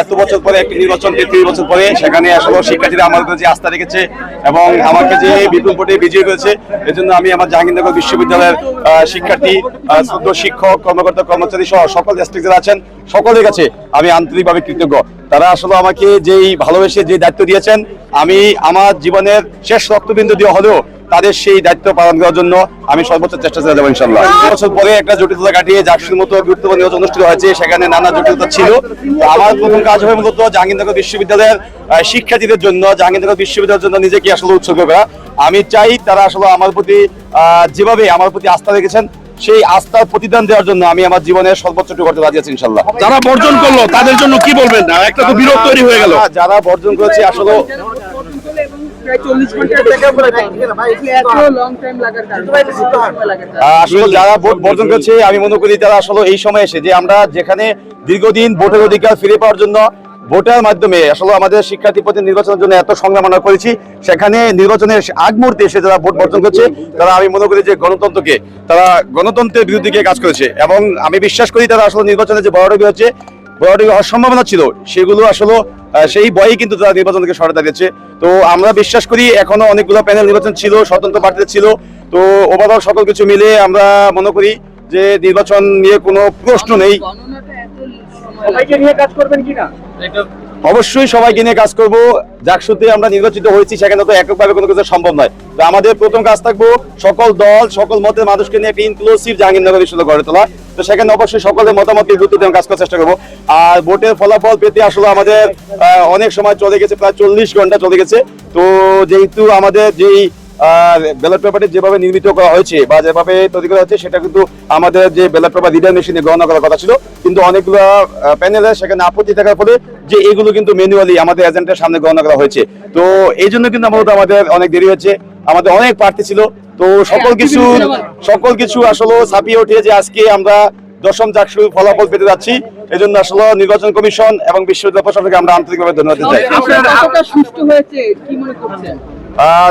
এত বছর পরে একটি নির্বাচন 33 বছর পরে সেখানে আসলে শিক্ষার্থীরা আমার উপর যে আস্থা রেখেছে এবং আমাকে যে বিপুল ভোটে বিজয়ী করেছে এজন্য আমি আমার জাহাঙ্গীরনগর বিশ্ববিদ্যালয়ের শিক্ষার্থী, শ্রদ্ধ শিক্ষক, কর্মকর্তা, কর্মচারী সহ সকল স্টেক যারা আছেন সকলের কাছে আমি আন্তরিকভাবে কৃতজ্ঞ। তারা আসলে আমাকে যেই ভালোবেসে যে দায়িত্ব দিয়েছেন, আমি আমার জীবনের শেষ রক্তবিন্দু দিয়ে হলেও তাদের সেই দায়িত্ব পালন করার জন্য আমি সর্বোচ্চ চেষ্টা চালিয়ে যাবো ইনশাল্লাহ। বছর পরে একটা জটিলতা কাটিয়ে জাকসুর মতো গুরুত্বপূর্ণ নির্বাচন অনুষ্ঠিত হয়েছে, সেখানে নানা জটিলতা ছিল। আমার প্রথম কাজ হবে মূলত জাহাঙ্গীরনগর বিশ্ববিদ্যালয়ের শিক্ষার্থীদের জন্য, জাহাঙ্গীরনগর বিশ্ববিদ্যালয়ের জন্য নিজেকে আসলে উৎসর্গ করা। আমি চাই তারা আসলে আমার প্রতি যেভাবে আমার প্রতি আস্থা রেখেছেন সেই আস্থার প্রতিদান দেওয়ার জন্য আমি আমার জীবনের সর্বোচ্চটুকু করতে রাজি আছি ইনশাল্লাহ। যারা বর্জন করলো তাদের জন্য কি বলবেন? না একটা তো বিরোধ তৈরি হয়ে গেল। যারা বর্জন করেছে আসলে যারা ভোট বর্জন করছে আমি মনে করি তারা আসলে এই সময় এসে যে আমরা যেখানে দীর্ঘদিন ভোটের অধিকার ফিরে পাওয়ার জন্য ভোটের মাধ্যমে আসলে আমাদের শিক্ষার্থী প্রতিনিধি নির্বাচনের জন্য এত সংগ্রাম আমরা করেছি, সেখানে নির্বাচনের আগ মুহূর্তে এসে যারা ভোট বর্জন করছে তারা আমি মনে করি যে তারা গণতন্ত্রের বিরুদ্ধে গিয়ে কাজ করেছে। এবং আমি বিশ্বাস করি তারা আসলে নির্বাচনে যে বড়ডি হওয়ার সম্ভাবনা ছিল সেগুলো আসলে সেই বয়ই কিন্তু তারা নির্বাচন থেকে সরে দাঁড়িয়েছে। তো আমরা বিশ্বাস করি এখনো অনেকগুলো প্যানেল নির্বাচন ছিল, স্বতন্ত্র প্রার্থী ছিল। তো ওভারঅল সকল কিছু মিলে আমরা মনে করি যে নির্বাচন নিয়ে কোনো প্রশ্ন নেই। অবশ্যই সবাইকে নিয়ে কাজ করবো। জাকসুতে আমরা নির্বাচিত হয়েছি, সেখানে তো এককভাবে কোনো কিছু সম্ভব নয়। তো আমাদের প্রথম কাজ থাকবো সকল দল, সকল মতের মানুষকে নিয়ে একটা ইনক্লুসিভ জাহাঙ্গীরনগর বিশ্ববিদ্যালয় গড়ে তোলা। তো সেখানে অবশ্যই সকলের মতামতকে গুরুত্ব দিয়ে কাজ করার চেষ্টা করবো। আর ভোটের ফলাফল পেতে আসলে আমাদের অনেক সময় চলে গেছে, প্রায় 40 ঘন্টা চলে গেছে। তো যেহেতু আমাদের যেই ব্যালট পেপারটি যেভাবে নির্মিত করা হয়েছে বা যেভাবে তৈরি করা হচ্ছে সেটা কিন্তু আমাদের যে ব্যালট পেপার রিডার মেশিনে গণনা করার কথা ছিল, কিন্তু অনেকগুলো প্যানেলে সেখানে আপত্তি থাকার ফলে যে এগুলো কিন্তু ম্যানুয়ালি আমাদের এজেন্টের সামনে গণনা করা হয়েছে। তো এই জন্য কিন্তু আমাদের অনেক দেরি হয়েছে, আমাদের অনেক প্রার্থী ছিল। তো সকল কিছু আসলে ছাপিয়ে উঠে যে আজকে আমরা 10ম জাকসুর ফলাফল পেতে যাচ্ছি। এই জন্য আসলে নির্বাচন কমিশন এবং বিশ্ববিদ্যালয় প্রশাসনকে আমরা আন্তরিকভাবে ধন্যবাদ দিতে চাই।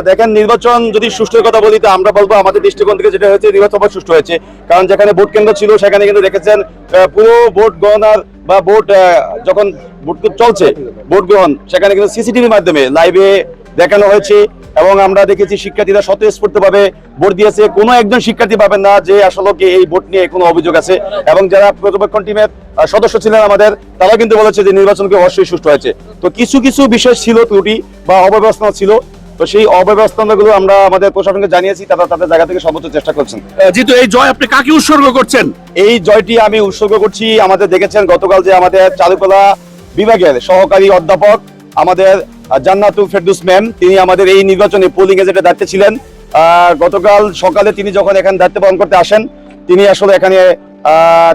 দেখেন, নির্বাচন যদি সুষ্ঠুর কথা বলি তো আমরা বলবো আমাদের দৃষ্টিকোণ থেকে যেটা হয়েছে নির্বাচন সুষ্ঠু হয়েছে। কারণ যেখানে ভোট কেন্দ্র ছিল সেখানে কিন্তু দেখেছেন পুরো ভোট গণনার বা ভোট যখন ভোট চলছে ভোট গ্রহণ সেখানে কিন্তু সিসিটিভির মাধ্যমে লাইভে দেখানো হয়েছে। এবং আমরা দেখেছি শিক্ষার্থীরা স্বতঃস্ফূর্তভাবে ভোট দিয়েছে। কোনো একজন শিক্ষার্থী পাবেন না যে আসলে এই ভোট নিয়ে কোনো অভিযোগ আছে। এবং যারা পর্যবেক্ষণ টিমের সদস্য ছিলেন আমাদের, তারাও কিন্তু বলেছে যে নির্বাচনকে অবশ্যই সুষ্ঠু হয়েছে। তো কিছু বিষয় ছিল ত্রুটি বা অব্যবস্থা ছিল, তো সেই অব্যবস্থাগুলো আমরা আমাদের প্রশাসনকে জানিয়েছি, তারা তাদের জায়গা থেকে সর্বোচ্চ চেষ্টা করছেন। যেহেতু এই জয় আপনি কাকে উৎসর্গ করছেন? এই জয়টি আমি উৎসর্গ করছি আমাদের দেখেছেন গতকাল যে আমাদের চারুকলা বিভাগের সহকারী অধ্যাপক আমাদের জান্নাতুল ফেরদৌস ম্যাম, তিনি আমাদের এই নির্বাচনে পোলিং এজেন্টের দায়িত্বে ছিলেন। গতকাল সকালে তিনি যখন এখানে দায়িত্ব পালন করতে আসেন, তিনি আসলে এখানে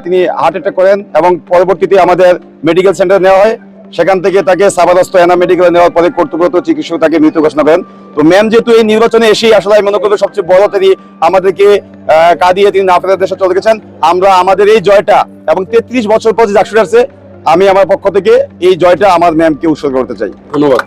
তিনি হার্ট অ্যাটাক করেন এবং পরবর্তীতে আমাদের মেডিকেল সেন্টারে নেওয়া হয়। সেখান থেকে তাকে সাভারস্থ এনা মেডিকেলে নেওয়ার পরে কর্তব্যরত চিকিৎসক তাকে মৃত ঘোষণা করেন। তো ম্যাম যেহেতু এই নির্বাচনে এসেই আসলে আমি মনে করবো সবচেয়ে বড় তিনি আমাদেরকে কাঁদিয়ে তিনি না ফেরার দেশে চলে গেছেন। আমরা আমাদের এই জয়টা এবং 33 বছর পর যে জাকসুর আসছে, আমি আমার পক্ষ থেকে এই জয়টা আমার ম্যামকে উৎসর্গ করতে চাই। ধন্যবাদ।